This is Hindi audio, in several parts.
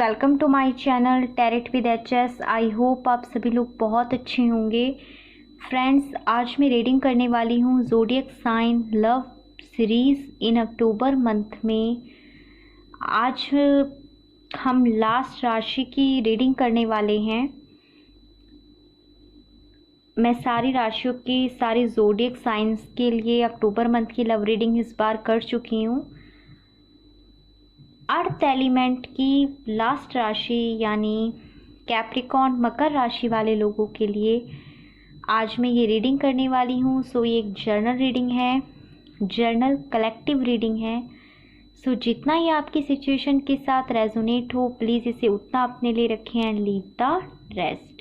Welcome to my channel tarot with HS. I hope आप सभी लोग बहुत अच्छे होंगे। फ्रेंड्स, आज मैं रीडिंग करने वाली हूँ ज़ोडिएक साइन लव सीरीज़ इन अक्टूबर मंथ में। आज हम लास्ट राशि की रीडिंग करने वाले हैं। मैं सारी राशियों की सारी ज़ोडिएक साइंस के लिए अक्टूबर मंथ की लव रीडिंग इस बार कर चुकी हूँ। अर्थ एलिमेंट की लास्ट राशि यानी कैप्रिकॉर्न मकर राशि वाले लोगों के लिए आज मैं ये रीडिंग करने वाली हूँ। सो ये एक जर्नल रीडिंग है, जर्नल कलेक्टिव रीडिंग है। सो जितना ही आपकी सिचुएशन के साथ रेजोनेट हो, प्लीज़ इसे उतना अपने लिए रखें एंड लीव द रेस्ट।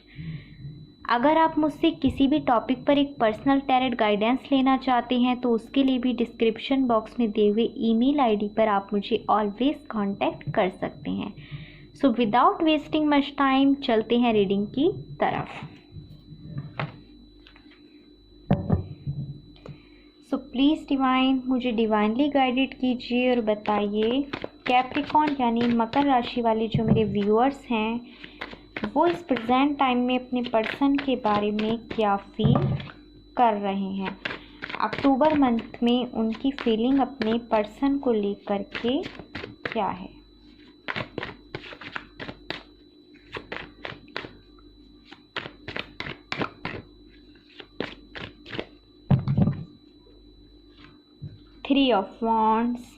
अगर आप मुझसे किसी भी टॉपिक पर एक पर्सनल टैरेट गाइडेंस लेना चाहते हैं तो उसके लिए भी डिस्क्रिप्शन बॉक्स में दिए हुए ईमेल आईडी पर आप मुझे ऑलवेज कांटेक्ट कर सकते हैं। So without wasting much time चलते हैं रीडिंग की तरफ। सो प्लीज़ डिवाइन मुझे डिवाइनली गाइडेड कीजिए और बताइए कैप्रिकॉर्न यानी मकर राशि वाले जो मेरे व्यूअर्स हैं वो इस प्रेजेंट टाइम में अपने पर्सन के बारे में क्या फील कर रहे हैं। अक्टूबर मंथ में उनकी फीलिंग अपने पर्सन को लेकर के क्या है। Three of wands,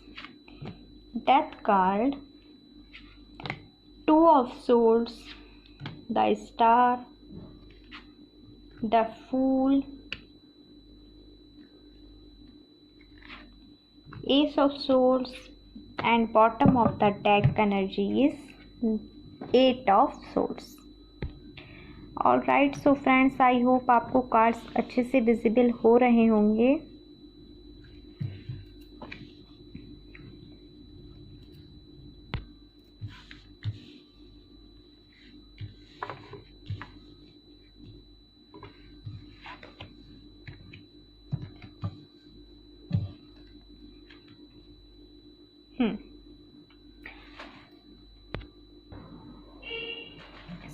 death card, to of swords, the star, the fool, ace of swords and bottom of the deck energy is eight of swords. Alright, so friends, I hope आपको कार्ड्स अच्छे से विजिबल हो रहे होंगे।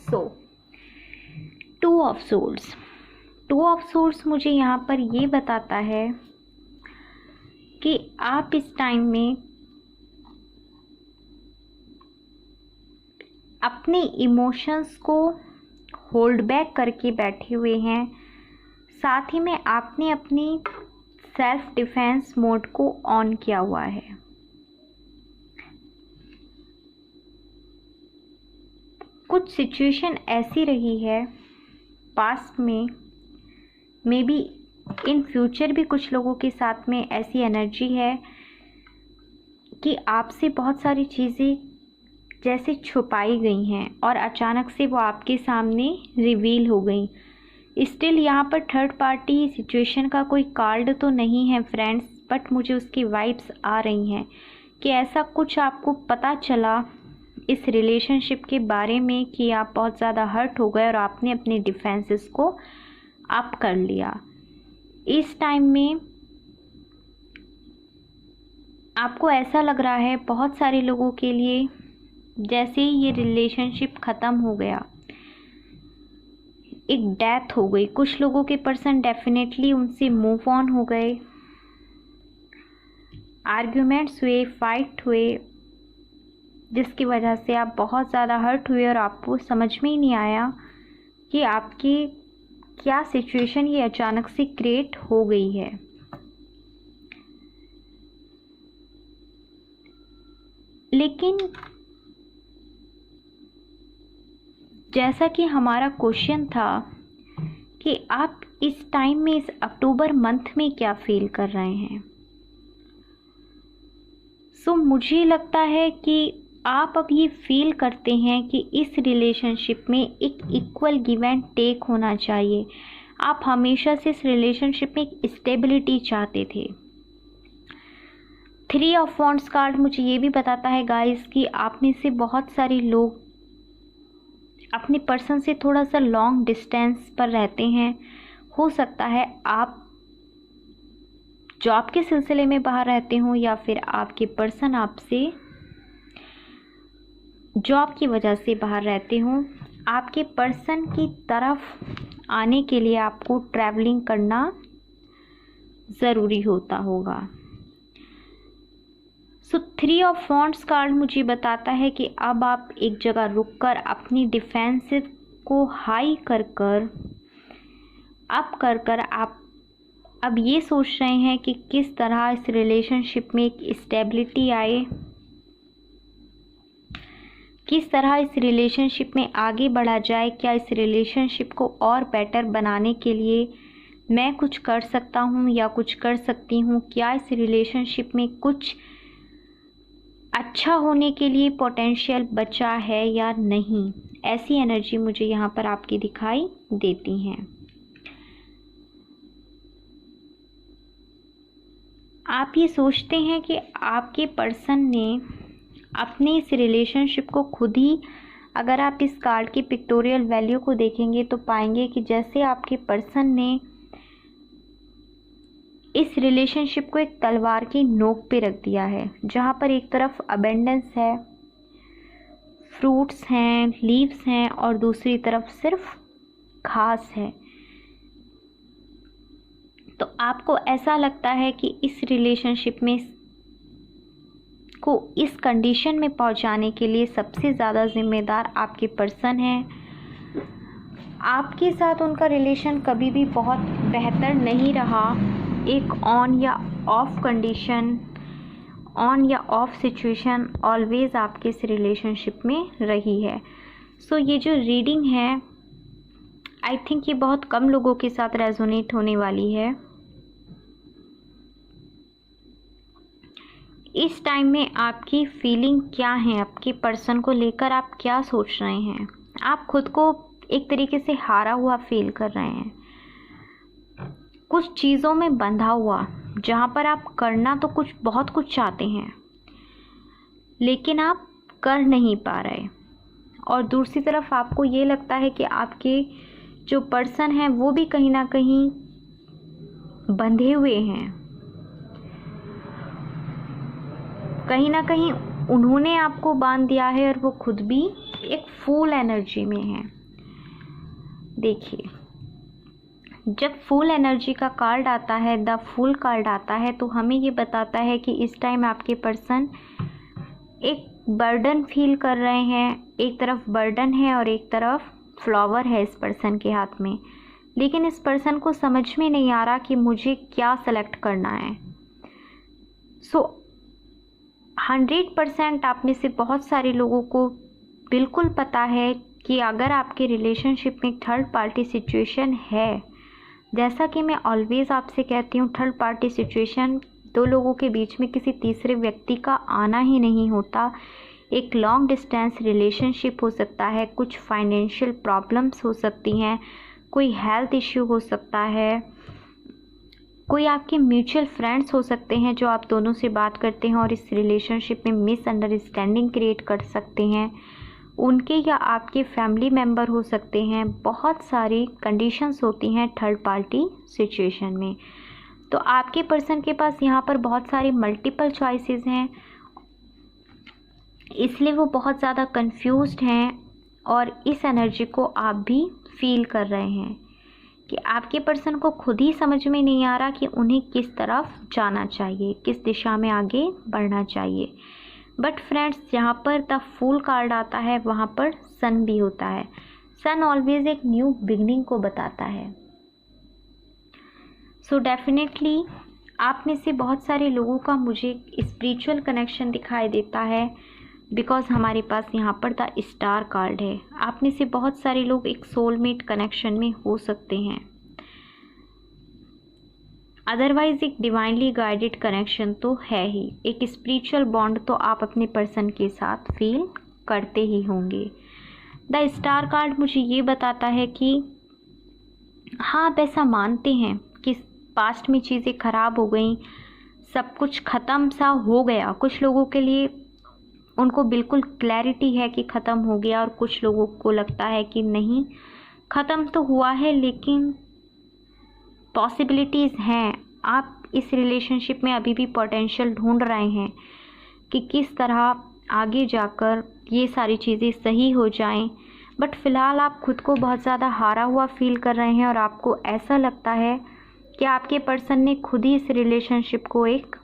So two of swords, two of swords मुझे यहाँ पर ये बताता है कि आप इस टाइम में अपने इमोशंस को होल्ड बैक करके बैठे हुए हैं। साथ ही में आपने अपनी सेल्फ डिफेंस मोड को ऑन किया हुआ है। कुछ सिचुएशन ऐसी रही है पास्ट में, मे बी इन फ्यूचर भी कुछ लोगों के साथ में ऐसी एनर्जी है कि आपसे बहुत सारी चीज़ें जैसे छुपाई गई हैं और अचानक से वो आपके सामने रिवील हो गई। स्टिल यहाँ पर थर्ड पार्टी सिचुएशन का कोई कार्ड तो नहीं है फ्रेंड्स, बट मुझे उसकी वाइब्स आ रही हैं कि ऐसा कुछ आपको पता चला इस रिलेशनशिप के बारे में कि आप बहुत ज़्यादा हर्ट हो गए और आपने अपने डिफेंसेस को अप कर लिया। इस टाइम में आपको ऐसा लग रहा है बहुत सारे लोगों के लिए जैसे ही ये रिलेशनशिप ख़त्म हो गया, एक डेथ हो गई। कुछ लोगों के पर्सन डेफिनेटली उनसे मूव ऑन हो गए। आर्ग्यूमेंट्स हुए, फाइट हुए, जिसकी वजह से आप बहुत ज़्यादा हर्ट हुए और आपको समझ में ही नहीं आया कि आपकी क्या सिचुएशन ये अचानक से क्रिएट हो गई है। लेकिन जैसा कि हमारा क्वेश्चन था कि आप इस टाइम में इस अक्टूबर मंथ में क्या फील कर रहे हैं, सो मुझे लगता है कि आप अब ये फील करते हैं कि इस रिलेशनशिप में एक इक्वल गिव एंड टेक होना चाहिए। आप हमेशा से इस रिलेशनशिप में एक स्टेबिलिटी चाहते थे। थ्री ऑफ वॉन्ड्स कार्ड मुझे ये भी बताता है गाइस कि आप में से बहुत सारे लोग अपने पर्सन से थोड़ा सा लॉन्ग डिस्टेंस पर रहते हैं। हो सकता है आप जॉब के सिलसिले में बाहर रहते हो या फिर आपके पर्सन आपसे जॉब की वजह से बाहर रहते हो, आपके पर्सन की तरफ आने के लिए आपको ट्रैवलिंग करना ज़रूरी होता होगा। सो 3 ऑफ वॉन्ड्स कार्ड मुझे बताता है कि अब आप एक जगह रुककर अपनी डिफेंसिव को हाई कर कर आप अब ये सोच रहे हैं कि किस तरह इस रिलेशनशिप में एक स्टेबिलिटी आए, किस तरह इस रिलेशनशिप में आगे बढ़ा जाए। क्या इस रिलेशनशिप को और बेटर बनाने के लिए मैं कुछ कर सकता हूँ या कुछ कर सकती हूँ? क्या इस रिलेशनशिप में कुछ अच्छा होने के लिए पोटेंशियल बचा है या नहीं? ऐसी एनर्जी मुझे यहाँ पर आपकी दिखाई देती हैं। आप ये सोचते हैं कि आपके पर्सन ने अपने इस रिलेशनशिप को खुद ही, अगर आप इस कार्ड की पिक्टोरियल वैल्यू को देखेंगे तो पाएंगे कि जैसे आपके पर्सन ने इस रिलेशनशिप को एक तलवार की नोक पे रख दिया है, जहाँ पर एक तरफ अबेंडेंस है, फ्रूट्स हैं, लीव्स हैं और दूसरी तरफ सिर्फ घास है। तो आपको ऐसा लगता है कि इस रिलेशनशिप में को इस कंडीशन में पहुंचाने के लिए सबसे ज़्यादा जिम्मेदार आपके पर्सन हैं। आपके साथ उनका रिलेशन कभी भी बहुत बेहतर नहीं रहा। एक ऑन या ऑफ कंडीशन, ऑन या ऑफ सिचुएशन ऑलवेज आपके इस रिलेशनशिप में रही है। सो ये जो रीडिंग है, आई थिंक ये बहुत कम लोगों के साथ रेजोनेट होने वाली है। इस टाइम में आपकी फीलिंग क्या है? आपके पर्सन को लेकर आप क्या सोच रहे हैं? आप खुद को एक तरीके से हारा हुआ फील कर रहे हैं, कुछ चीज़ों में बंधा हुआ, जहाँ पर आप करना तो कुछ बहुत कुछ चाहते हैं लेकिन आप कर नहीं पा रहे। और दूसरी तरफ आपको ये लगता है कि आपके जो पर्सन हैं वो भी कहीं ना कहीं बंधे हुए हैं, कहीं ना कहीं उन्होंने आपको बांध दिया है और वो खुद भी एक फूल एनर्जी में है। देखिए, जब फूल एनर्जी का कार्ड आता है, द फूल कार्ड आता है, तो हमें ये बताता है कि इस टाइम आपके पर्सन एक बर्डन फील कर रहे हैं। एक तरफ बर्डन है और एक तरफ फ्लावर है इस पर्सन के हाथ में, लेकिन इस पर्सन को समझ में नहीं आ रहा कि मुझे क्या सेलेक्ट करना है। 100% आप में से बहुत सारे लोगों को बिल्कुल पता है कि अगर आपके रिलेशनशिप में थर्ड पार्टी सिचुएशन है, जैसा कि मैं ऑलवेज़ आपसे कहती हूँ, थर्ड पार्टी सिचुएशन दो लोगों के बीच में किसी तीसरे व्यक्ति का आना ही नहीं होता। एक लॉन्ग डिस्टेंस रिलेशनशिप हो सकता है, कुछ फाइनेंशियल प्रॉब्लम्स हो सकती हैं, कोई हेल्थ इश्यू हो सकता है, कोई आपके म्यूचुअल फ्रेंड्स हो सकते हैं जो आप दोनों से बात करते हैं और इस रिलेशनशिप में मिसअंडरस्टैंडिंग क्रिएट कर सकते हैं, उनके या आपके फैमिली मेम्बर हो सकते हैं। बहुत सारी कंडीशंस होती हैं थर्ड पार्टी सिचुएशन में। तो आपके पर्सन के पास यहाँ पर बहुत सारी मल्टीपल चॉइसेस हैं, इसलिए वो बहुत ज़्यादा कंफ्यूज्ड हैं और इस एनर्जी को आप भी फील कर रहे हैं कि आपके पर्सन को खुद ही समझ में नहीं आ रहा कि उन्हें किस तरफ जाना चाहिए, किस दिशा में आगे बढ़ना चाहिए। बट फ्रेंड्स, जहाँ पर द फूल कार्ड आता है वहाँ पर सन भी होता है। सन ऑलवेज एक न्यू बिगनिंग को बताता है। सो डेफिनेटली आप में से बहुत सारे लोगों का मुझे स्पिरिचुअल कनेक्शन दिखाई देता है, बिकॉज हमारे पास यहाँ पर द स्टार कार्ड है। आप में से बहुत सारे लोग एक सोलमेट कनेक्शन में हो सकते हैं, अदरवाइज एक डिवाइनली गाइडेड कनेक्शन तो है ही। एक स्पिरिचुअल बॉन्ड तो आप अपने पर्सन के साथ फील करते ही होंगे। द स्टार कार्ड मुझे ये बताता है कि हाँ, आप ऐसा मानते हैं कि पास्ट में चीज़ें ख़राब हो गई, सब कुछ ख़त्म सा हो गया। कुछ लोगों के लिए उनको बिल्कुल क्लैरिटी है कि ख़त्म हो गया और कुछ लोगों को लगता है कि नहीं, ख़त्म तो हुआ है लेकिन पॉसिबिलिटीज़ हैं। आप इस रिलेशनशिप में अभी भी पोटेंशियल ढूंढ रहे हैं कि किस तरह आगे जाकर ये सारी चीज़ें सही हो जाएं। बट फ़िलहाल आप खुद को बहुत ज़्यादा हारा हुआ फील कर रहे हैं और आपको ऐसा लगता है कि आपके पर्सन ने खुद ही इस रिलेशनशिप को एक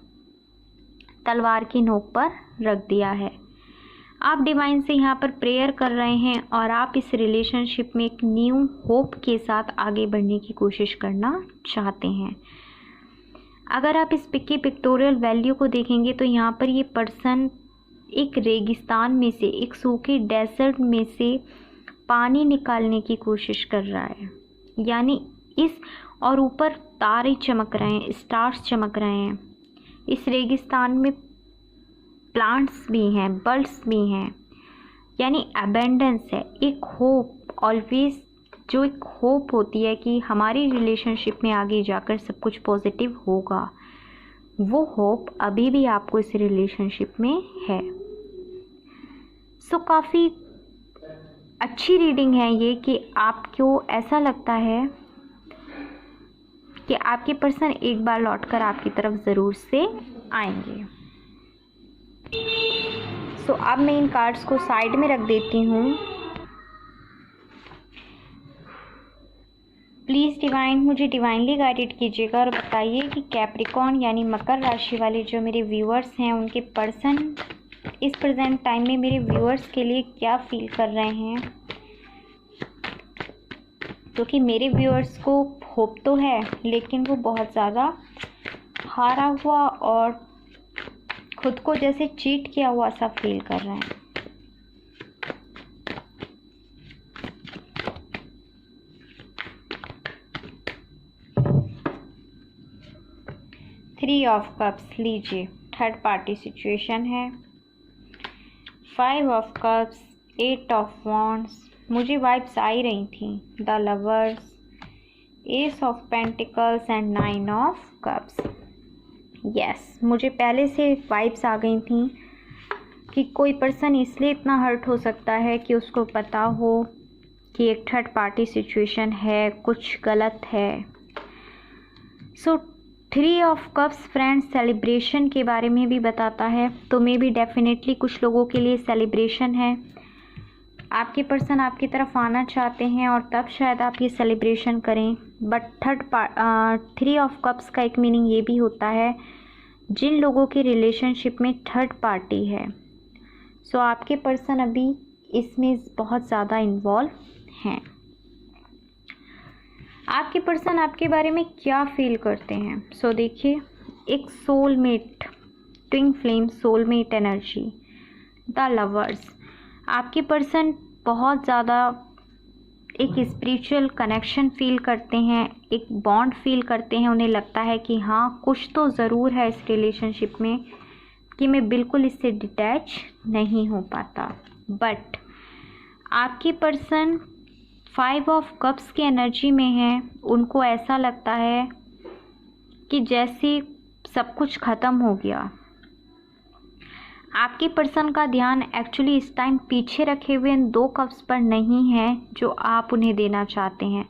तलवार की नोक पर रख दिया है। आप डिवाइन से यहाँ पर प्रेयर कर रहे हैं और आप इस रिलेशनशिप में एक न्यू होप के साथ आगे बढ़ने की कोशिश करना चाहते हैं। अगर आप इस पिक की पिक्टोरियल वैल्यू को देखेंगे तो यहाँ पर ये पर्सन एक रेगिस्तान में से, एक सूखे डेजर्ट में से पानी निकालने की कोशिश कर रहा है, यानी इस और ऊपर तारे चमक रहे हैं, स्टार्स चमक रहे हैं। इस रेगिस्तान में प्लांट्स भी हैं, बर्ड्स भी हैं, यानी अबेंडेंस है, एक होप ऑलवेज, जो एक होप होती है कि हमारी रिलेशनशिप में आगे जाकर सब कुछ पॉजिटिव होगा, वो होप अभी भी आपको इस रिलेशनशिप में है। सो काफ़ी अच्छी रीडिंग है ये कि आपको ऐसा लगता है कि आपके पर्सन एक बार लौटकर आपकी तरफ ज़रूर से आएंगे। सो अब मैं इन कार्ड्स को साइड में रख देती हूँ। प्लीज़ डिवाइन मुझे डिवाइनली गाइडेड कीजिएगा और बताइए कि कैप्रिकॉर्न यानी मकर राशि वाले जो मेरे व्यूअर्स हैं, उनके पर्सन इस प्रेजेंट टाइम में मेरे व्यूअर्स के लिए क्या फील कर रहे हैं। क्योंकि मेरे व्यूअर्स को होप तो है, लेकिन वो बहुत ज़्यादा हारा हुआ और खुद को जैसे चीट किया हुआ सा फील कर रहे हैं। थ्री ऑफ कप्स लीजिए, थर्ड पार्टी सिचुएशन है। Five of cups, eight of wands, मुझे वाइब्स आ ही रही थी। The lovers, ace of pentacles and nine of cups. Yes, मुझे पहले से वाइब्स आ गई थी कि कोई पर्सन इसलिए इतना हर्ट हो सकता है कि उसको पता हो कि एक थर्ड पार्टी सिचुएशन है, कुछ गलत है। So three of cups friends celebration के बारे में भी बताता है, तो मे बी डेफिनेटली कुछ लोगों के लिए सेलिब्रेशन है। आपके पर्सन आपकी तरफ आना चाहते हैं और तब शायद आप ये सेलिब्रेशन करें। बट थ्री ऑफ कप्स का एक मीनिंग ये भी होता है जिन लोगों की रिलेशनशिप में थर्ड पार्टी है। सो आपके पर्सन अभी इसमें बहुत ज़्यादा इन्वॉल्व हैं। आपके पर्सन आपके बारे में क्या फील करते हैं। सो देखिए, एक soulmate, twin flame soulmate energy, the lovers. आपके पर्सन बहुत ज़्यादा एक स्पिरिचुअल कनेक्शन फील करते हैं, एक बॉन्ड फील करते हैं। उन्हें लगता है कि हाँ, कुछ तो ज़रूर है इस रिलेशनशिप में कि मैं बिल्कुल इससे डिटैच नहीं हो पाता। बट आपके पर्सन फाइव ऑफ कप्स की एनर्जी में है। उनको ऐसा लगता है कि जैसे सब कुछ ख़त्म हो गया। आपके पर्सन का ध्यान एक्चुअली इस टाइम पीछे रखे हुए इन दो कप्स पर नहीं है जो आप उन्हें देना चाहते हैं।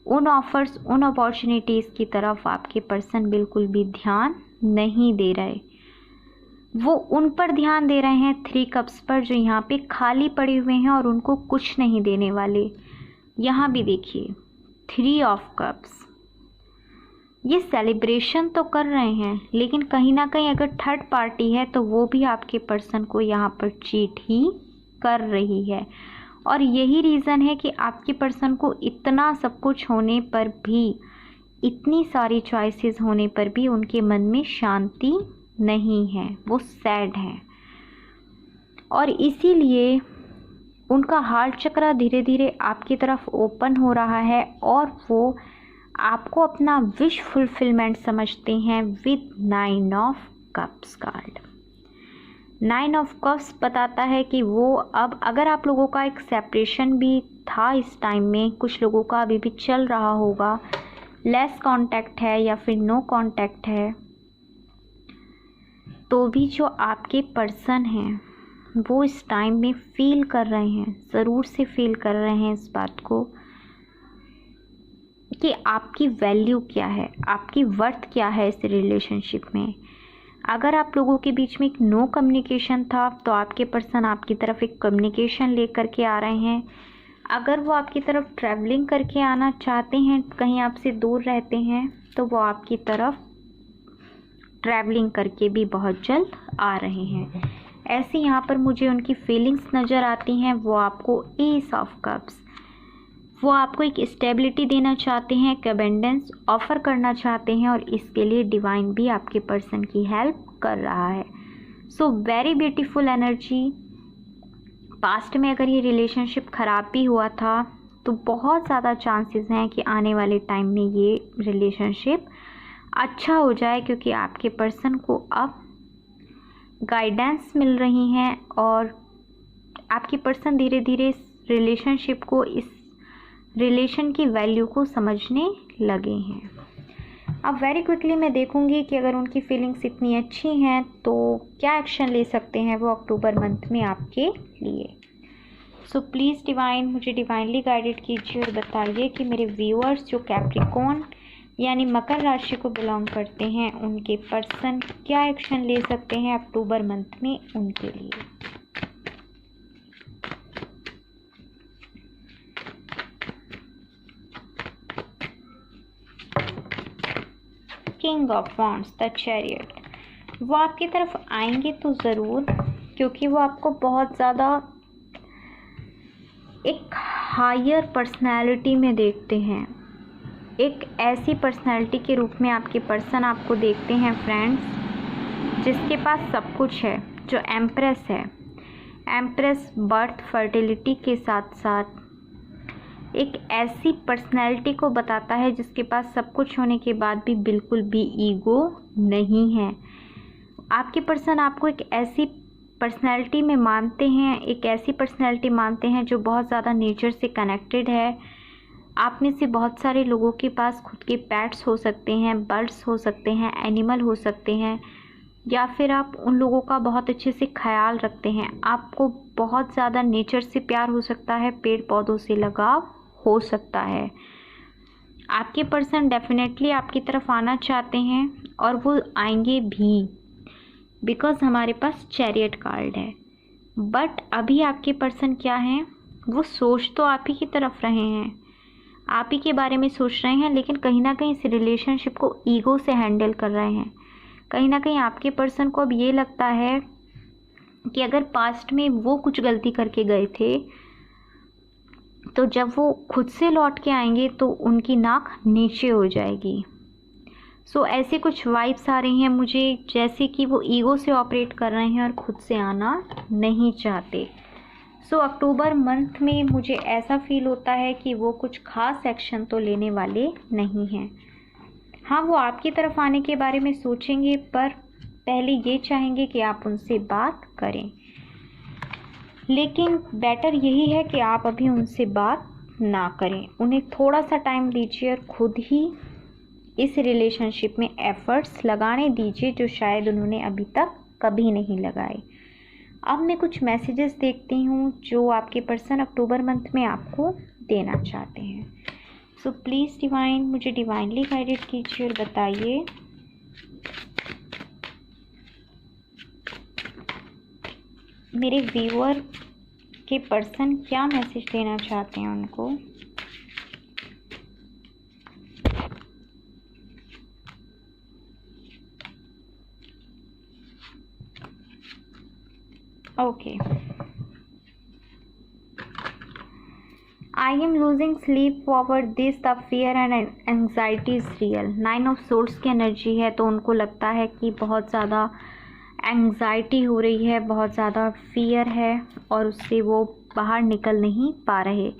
उन ऑफर्स, उन अपॉर्चुनिटीज़ की तरफ आपके पर्सन बिल्कुल भी ध्यान नहीं दे रहे। वो उन पर ध्यान दे रहे हैं, थ्री कप्स पर, जो यहाँ पे खाली पड़े हुए हैं और उनको कुछ नहीं देने वाले। यहाँ भी देखिए, थ्री ऑफ कप्स, ये सेलिब्रेशन तो कर रहे हैं, लेकिन कहीं ना कहीं अगर थर्ड पार्टी है तो वो भी आपके पर्सन को यहाँ पर चीट ही कर रही है। और यही रीज़न है कि आपके पर्सन को इतना सब कुछ होने पर भी, इतनी सारी चॉइसेस होने पर भी उनके मन में शांति नहीं है। वो सैड हैं और इसीलिए उनका हार्ट चक्र धीरे धीरे आपकी तरफ ओपन हो रहा है और वो आपको अपना विश फुलफिलमेंट समझते हैं with nine of cups card. Nine of cups बताता है कि वो अब, अगर आप लोगों का एक सेपरेशन भी था इस टाइम में, कुछ लोगों का अभी भी चल रहा होगा, लेस कांटेक्ट है या फिर नो कांटेक्ट है, तो भी जो आपके पर्सन हैं वो इस टाइम में फील कर रहे हैं, ज़रूर से फील कर रहे हैं इस बात को कि आपकी वैल्यू क्या है, आपकी वर्थ क्या है इस रिलेशनशिप में। अगर आप लोगों के बीच में एक नो कम्युनिकेशन था तो आपके पर्सन आपकी तरफ एक कम्युनिकेशन लेकर के आ रहे हैं। अगर वो आपकी तरफ ट्रैवलिंग करके आना चाहते हैं, कहीं आपसे दूर रहते हैं, तो वो आपकी तरफ ट्रैवलिंग करके भी बहुत जल्द आ रहे हैं। ऐसे यहाँ पर मुझे उनकी फीलिंग्स नज़र आती हैं। वो आपको एस ऑफ कप्स, वो आपको एक स्टेबिलिटी देना चाहते हैं, एक अबेंडेंस ऑफ़र करना चाहते हैं, और इसके लिए डिवाइन भी आपके पर्सन की हेल्प कर रहा है। So very beautiful energy. Past में अगर ये रिलेशनशिप ख़राब भी हुआ था तो बहुत ज़्यादा चांसेस हैं कि आने वाले टाइम में ये रिलेशनशिप अच्छा हो जाए, क्योंकि आपके पर्सन को अब गाइडेंस मिल रही हैं और आपके पर्सन धीरे धीरे इस रिलेशनशिप को, इस रिलेशन की वैल्यू को समझने लगे हैं। अब वेरी क्विकली मैं देखूंगी कि अगर उनकी फीलिंग्स इतनी अच्छी हैं तो क्या एक्शन ले सकते हैं वो अक्टूबर मंथ में आपके लिए। सो प्लीज़ डिवाइन, मुझे डिवाइनली गाइडेड कीजिए और बताइए कि मेरे व्यूअर्स जो कैप्रिकॉर्न यानी मकर राशि को बिलोंग करते हैं, उनके पर्सन क्या एक्शन ले सकते हैं अक्टूबर मंथ में उनके लिए। King of wands, the chariot. वो आपकी तरफ आएंगे तो ज़रूर, क्योंकि वो आपको बहुत ज़्यादा एक हायर पर्सनैलिटी में देखते हैं। एक ऐसी पर्सनैलिटी के रूप में आपके पर्सन आपको देखते हैं फ्रेंड्स, जिसके पास सब कुछ है, जो एम्प्रेस है। एम्प्रेस बर्थ फर्टिलिटी के साथ साथ एक ऐसी पर्सनैलिटी को बताता है जिसके पास सब कुछ होने के बाद भी बिल्कुल भी ईगो नहीं है। आपके पर्सन आपको एक ऐसी पर्सनैलिटी में मानते हैं, एक ऐसी पर्सनैलिटी मानते हैं जो बहुत ज़्यादा नेचर से कनेक्टेड है। आप में से बहुत सारे लोगों के पास खुद के पेट्स हो सकते हैं, बर्ड्स हो सकते हैं, एनिमल हो सकते हैं, या फिर आप उन लोगों का बहुत अच्छे से ख्याल रखते हैं। आपको बहुत ज़्यादा नेचर से प्यार हो सकता है, पेड़ पौधों से लगाव हो सकता है। आपके पर्सन डेफिनेटली आपकी तरफ आना चाहते हैं और वो आएंगे भी, बिकॉज हमारे पास चैरियट कार्ड है। बट अभी आपके पर्सन क्या हैं, वो सोच तो आप ही की तरफ रहे हैं, आप ही के बारे में सोच रहे हैं, लेकिन कहीं ना कहीं इस रिलेशनशिप को ईगो से हैंडल कर रहे हैं। कहीं ना कहीं आपके पर्सन को अब ये लगता है कि अगर पास्ट में वो कुछ गलती करके गए थे, तो जब वो खुद से लौट के आएंगे तो उनकी नाक नीचे हो जाएगी। सो ऐसे कुछ वाइब्स आ रही हैं मुझे, जैसे कि वो ईगो से ऑपरेट कर रहे हैं और खुद से आना नहीं चाहते। सो अक्टूबर मंथ में मुझे ऐसा फील होता है कि वो कुछ खास एक्शन तो लेने वाले नहीं हैं। हाँ, वो आपकी तरफ आने के बारे में सोचेंगे, पर पहले ये चाहेंगे कि आप उनसे बात करें। लेकिन बेटर यही है कि आप अभी उनसे बात ना करें, उन्हें थोड़ा सा टाइम दीजिए और खुद ही इस रिलेशनशिप में एफ़र्ट्स लगाने दीजिए जो शायद उन्होंने अभी तक कभी नहीं लगाए। अब मैं कुछ मैसेजेस देखती हूँ जो आपके पर्सन अक्टूबर मंथ में आपको देना चाहते हैं। सो प्लीज़ डिवाइन, मुझे डिवाइनली गाइडेड कीजिए और बताइए मेरे व्यूअर के पर्सन क्या मैसेज देना चाहते हैं उनको। Okay, I am losing sleep over this, the fear and anxiety is real। 9 of source की एनर्जी है, तो उनको लगता है कि बहुत ज़्यादा एंग्जाइटी हो रही है, बहुत ज़्यादा फियर है और उससे वो बाहर निकल नहीं पा रहे।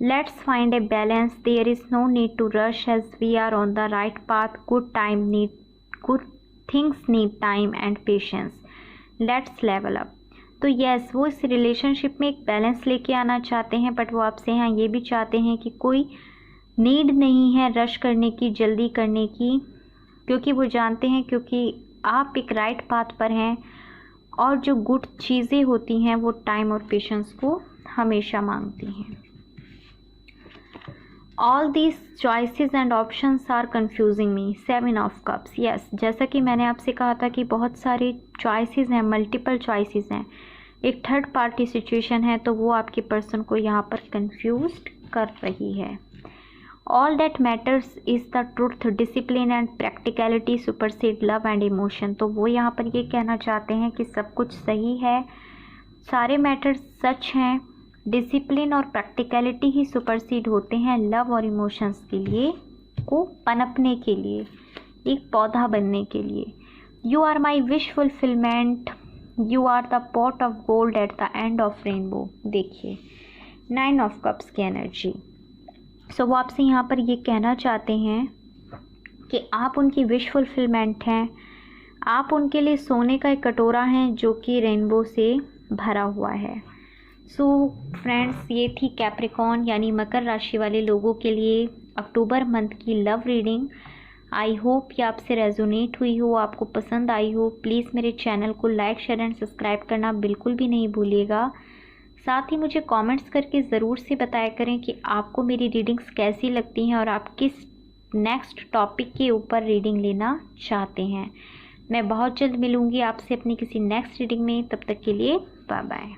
Let's find a balance, there is no need to rush as we are on the right path. Good things need time and patience. Let's level up. तो यस, वो इस रिलेशनशिप में एक बैलेंस लेके आना चाहते हैं, बट वो आपसे यहाँ ये भी चाहते हैं कि कोई नीड नहीं है रश करने की, जल्दी करने की, क्योंकि वो जानते हैं क्योंकि आप एक राइट पाथ पर हैं और जो गुड चीज़ें होती हैं वो टाइम और पेशेंस को हमेशा मांगती हैं। All these choices and options are confusing me. 7 of cups, yes, जैसा कि मैंने आपसे कहा था कि बहुत सारे चॉइसेस हैं, मल्टीपल चॉइसेस हैं, एक थर्ड पार्टी सिचुएशन है, तो वो आपके पर्सन को यहाँ पर कंफ्यूज्ड कर रही है। All that matters is the truth, discipline and practicality supersede love and emotion. तो वो यहाँ पर ये कहना चाहते हैं कि सब कुछ सही है, सारे मैटर्स सच हैं, डिसिप्लिन और प्रैक्टिकलिटी ही सुपरसीड होते हैं लव और इमोशंस के लिए, को पनपने के लिए, एक पौधा बनने के लिए। You are my wish fulfilment, you are the pot of gold at the end of rainbow. देखिए 9 ऑफ कप्स की एनर्जी। सो वो आपसे यहाँ पर ये कहना चाहते हैं कि आप उनकी विश फुलफिलमेंट हैं, आप उनके लिए सोने का एक कटोरा हैं जो कि रेनबो से भरा हुआ है। सो फ्रेंड्स, ये थी कैप्रिकॉर्न यानी मकर राशि वाले लोगों के लिए अक्टूबर मंथ की लव रीडिंग। आई होप ये आपसे रेजोनेट हुई हो, आपको पसंद आई हो। प्लीज़ मेरे चैनल को लाइक, शेयर एंड सब्सक्राइब करना बिल्कुल भी नहीं भूलिएगा। साथ ही मुझे कमेंट्स करके ज़रूर से बताया करें कि आपको मेरी रीडिंग्स कैसी लगती हैं और आप किस नेक्स्ट टॉपिक के ऊपर रीडिंग लेना चाहते हैं। मैं बहुत जल्द मिलूँगी आपसे अपनी किसी नेक्स्ट रीडिंग में, तब तक के लिए बाय बाय।